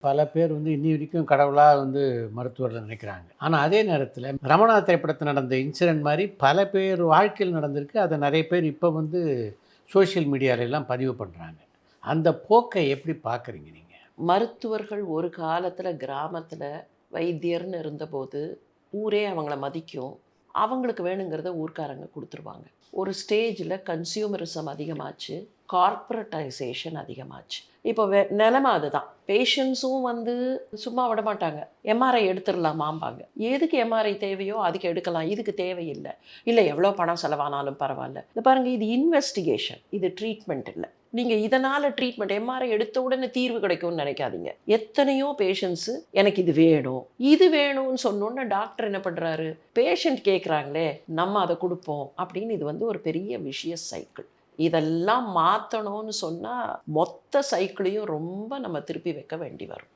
பல பேர் இன்னி வரைக்கும் கடவுளா மருத்துவர்கள் நினைக்கிறாங்க. ஆனா, அதே நேரத்தில ரமணா திரைப்படத்துல நடந்த இன்சிடென்ட் மாரி பல பேர் வாழ்க்கையில நடந்திருக்கு. அத நெறைய பேர் இப்ப சோசியல் மீடியாலலாம் பதிவு பண்றாங்க. அந்த போக்கை எப்படி பார்க்குறீங்க நீங்க? மருத்துவர்கள் ஒரு காலத்துல கிராமத்துல வைத்தியர்ன்னு இருந்தபோது, ஊரே அவங்கள மதிக்கும். அவங்களுக்கு வேணுங்கிறத ஊர்க்காரங்க குடுத்துருவாங்க. ஒரு ஸ்டேஜ்ல கன்சியூமரிசம் அதிகமாச்சு. கார்ப்பரேட்டைசேஷன் அதிகமாச்சு. இப்போ நெலைம அதுதான். பேஷண்ட்ஸும் சும்மா விடமாட்டாங்க. எம்ஆர்ஐ எடுத்துறலாமாம்பாங்க. எதுக்கு எம்ஆர்ஐ தேவையோ அதுக்கு எடுக்கலாம். இதுக்கு தேவையில்ல. இல்ல எவ்வளோ பணம் செலவானாலும் பரவால்ல. இத பாருங்க இது இன்வெஸ்டிகேஷன். இது ட்ரீட்மெண்ட் இல்ல. நீங்க இதனால ட்ரீட்மெண்ட் எம்ஆர்ஐ எடுத்த உடனே தீர்வு கிடைக்கும்னு நினைக்காதீங்க. எத்தனையோ பேஷண்ட்ஸ் எனக்கு இது வேணும், இது வேணும்னு சொன்னோனே டாக்டர் என்ன பண்றாரு? பேஷண்ட் கேட்குறாங்களே, நம்ம அத குடுப்போம் அப்படின்னு இது ஒரு பெரிய விஷியஸ் சைக்கிள். இதெல்லாம் மாத்தணும்னு சொன்னா, மொத்த சைக்கிளையும் ரொம்ப நம்ம திருப்பி வைக்க வேண்டி வரும்.